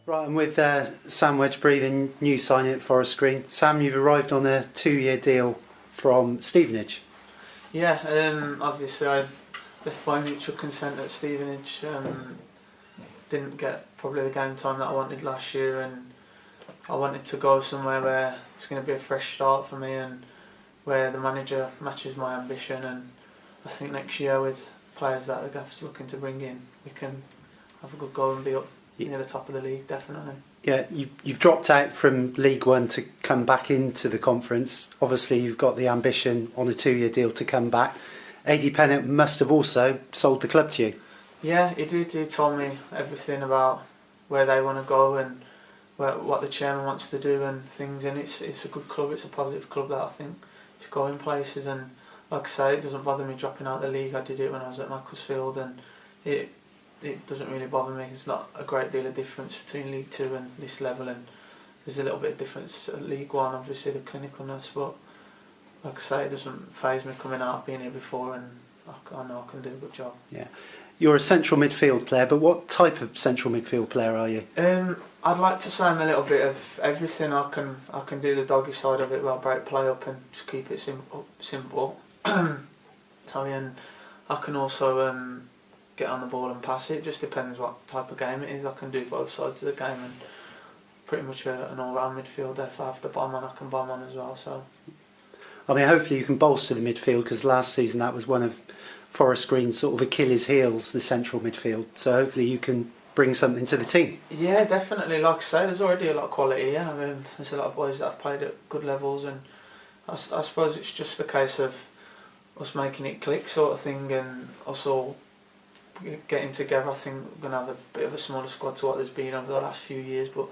Right, I'm with Sam Wedgbury, the new signing at Forest Green. Sam, you've arrived on a 2-year deal from Stevenage. Yeah, obviously I left by mutual consent at Stevenage. Didn't get probably the game time that I wanted last year, and I wanted to go somewhere where it's going to be a fresh start for me and where the manager matches my ambition. And I think next year, with players that the gaffer's looking to bring in, we can have a good go and be up near the top of the league, definitely. Yeah, you've dropped out from League One to come back into the conference. Obviously, you've got the ambition on a 2-year deal to come back. AD Pennant must have also sold the club to you. Yeah, he did. He told me everything about where they want to go and what the chairman wants to do and things. And it's a good club. It's a positive club that I think is going places. And like I say, it doesn't bother me dropping out the league. I did it when I was at Macclesfield, and it doesn't really bother me. There's not a great deal of difference between League 2 and this level, and there's a little bit of difference at League 1, obviously the clinicalness, but like I say, it doesn't faze me coming out. I've been here before and I know I can do a good job. Yeah, you're a central midfield player, but what type of central midfield player are you? I'd like to say I'm a little bit of everything. I can do the doggy side of it, where I break play up and just keep it simple. Sorry, and I can also get on the ball and pass it. It just depends what type of game it is. I can do both sides of the game, and pretty much an all-round midfielder. If I have to bomb on, I can bomb on as well. So, I mean, hopefully you can bolster the midfield, because last season that was one of Forest Green's sort of Achilles' heels, the central midfield. So hopefully you can bring something to the team. Yeah, definitely. Like I say, there's already a lot of quality. Yeah, I mean, there's a lot of boys that have played at good levels, and I suppose it's just a case of us making it click, sort of thing, and us all getting together. I think we're going to have a bit of a smaller squad to what there's been over the last few years, but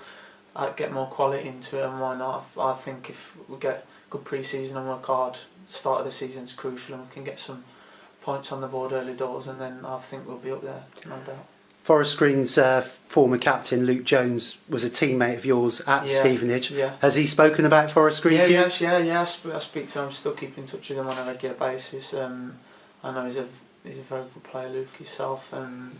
I'd get more quality into it, and why not? I think if we get good pre-season and work hard, the start of the season's crucial, and we can get some points on the board early doors, and then I think we'll be up there, no doubt. Forest Green's former captain, Luke Jones, was a teammate of yours at Stevenage. Yeah. Has he spoken about Forest Green to you? Yeah. I speak to him, still keep in touch with him on a regular basis. I know he's a very good player, Luke, himself, and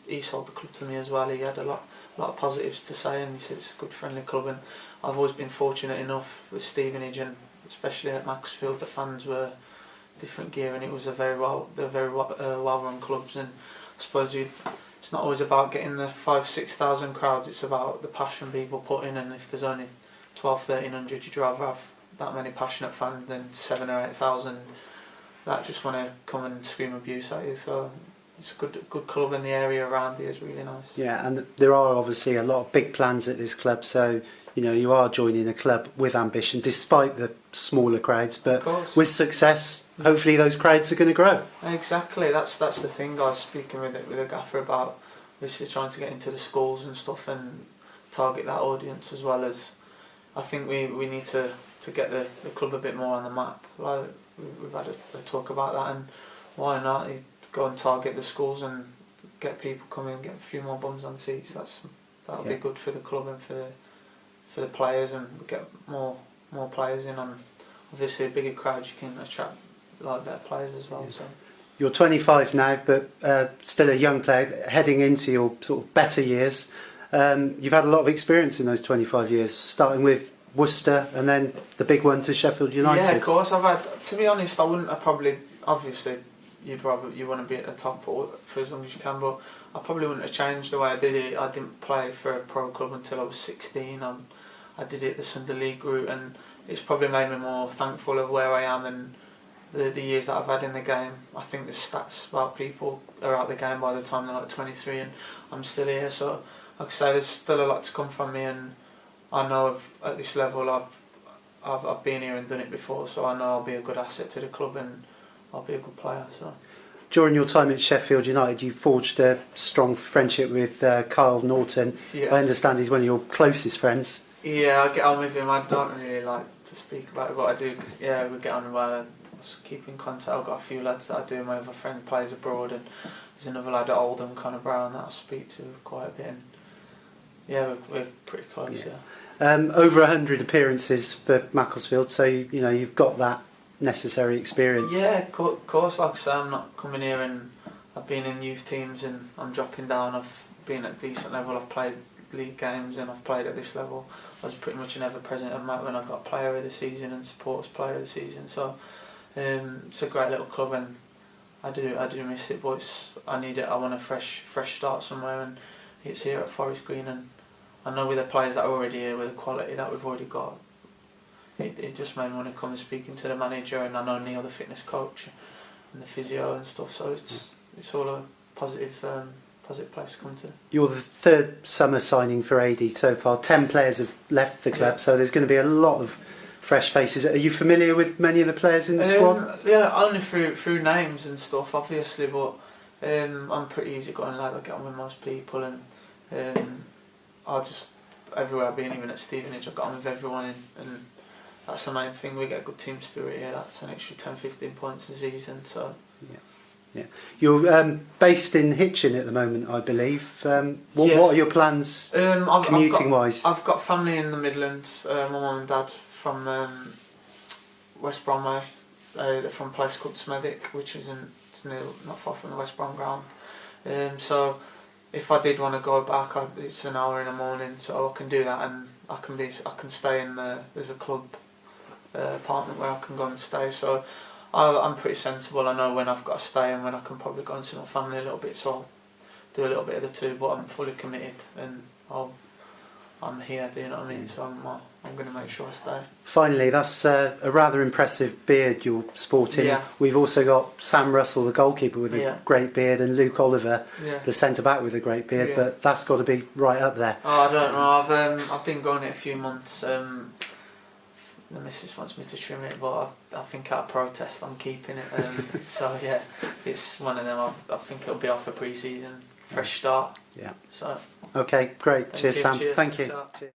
he sold the club to me as well. He had a lot of positives to say, and he said it's a good, friendly club. And I've always been fortunate enough with Stevenage, and especially at Macclesfield, the fans were different gear, and it was they're very well-run clubs. And I suppose it's not always about getting the 5,000-6,000 crowds. It's about the passion people put in, and if there's only 1,200-1,300, you'd rather have that many passionate fans than 7,000 or 8,000 that just want to come and scream abuse at you. So it's a good club, and the area around here is really nice. Yeah, and there are obviously a lot of big plans at this club, so you are joining a club with ambition, despite the smaller crowds, but with success, hopefully those crowds are going to grow. Exactly, that's the thing. I was speaking with a gaffer about obviously trying to get into the schools and stuff and target that audience, as well as I think we need to get the club a bit more on the map. Like, we've had a talk about that, and why not go and target the schools and get people coming, get a few more bums on seats. That'll be good for the club and for the players, and get more players in. And obviously a bigger crowd, you can attract a lot of better players as well. So you're 25 now, but still a young player, heading into your sort of better years. You've had a lot of experience in those 25 years, starting with Worcester and then the big one to Sheffield United. Yeah, of course. I've had, to be honest, I wouldn't have probably, obviously you want to be at the top for as long as you can, but I probably wouldn't have changed the way I did it. I didn't play for a pro club until I was 16. I did it the Sunday League route, and it's probably made me more thankful of where I am and the years that I've had in the game. I think the stats about people are out of the game by the time they're like 23, and I'm still here. So like I say, there's still a lot to come from me, and I know at this level I've been here and done it before, so I know I'll be a good asset to the club and I'll be a good player. So during your time at Sheffield United, you forged a strong friendship with Kyle Norton. Yeah. I understand he's one of your closest friends. Yeah, I get on with him. I don't really like to speak about it, but I do. Yeah, we get on well, and keep in contact. I've got a few lads that I do. My other friend plays abroad, and there's another lad at Oldham, Conor Brown, that I speak to quite a bit. And yeah, we're pretty close. Yeah. Over 100 appearances for Macclesfield, so you've got that necessary experience. Yeah, of course. Like I say, I'm not coming here and I've been in youth teams and I'm dropping down. I've been at a decent level. I've played league games and I've played at this level. I was pretty much an ever-present at Matt when I got Player of the Season and Supporters Player of the Season. So it's a great little club, and I do miss it. But I want a fresh start somewhere, and it's here at Forest Green. And I know with the players that are already here, with the quality that we've already got, it just made me want to come and speaking to the manager, and I know Neil, the fitness coach, and the physio and stuff. So it's all a positive place to come to. You're the third summer signing for AD so far. 10 players have left the club, so there's going to be a lot of fresh faces. Are you familiar with many of the players in the squad? Yeah, only through names and stuff, obviously, but I'm pretty easygoing lad. I get on with most people, and I just everywhere I've been, even at Stevenage, I've got on with everyone, and that's the main thing. We get a good team spirit here. That's an extra 10-15 points a season. So. Yeah. You're based in Hitchin at the moment, I believe. What are your plans commuting-wise? I've got family in the Midlands. My mum and dad from West Bromway. They're from a place called Smethwick, which is not far from the West Brom ground. So if I did want to go back, it's an hour in the morning, so I can do that, and I can stay in there's a club apartment where I can go and stay. So I'm pretty sensible. I know when I've got to stay and when I can probably go and see my family a little bit, so I'll do a little bit of the two, but I'm fully committed, and I'm here, do you know what I mean? So I'm going to make sure I stay. Finally, that's a rather impressive beard you're sporting. Yeah. We've also got Sam Russell, the goalkeeper, with a great beard, and Luke Oliver, the centre-back, with a great beard, but that's got to be right up there. Oh, I don't know. I've been growing it a few months. The missus wants me to trim it, but I think out of protest I'm keeping it. So yeah, it's one of them. I think it'll be off for pre-season, fresh start. Yeah. So. Okay, great. Cheers, Sam. Thank you. Cheers.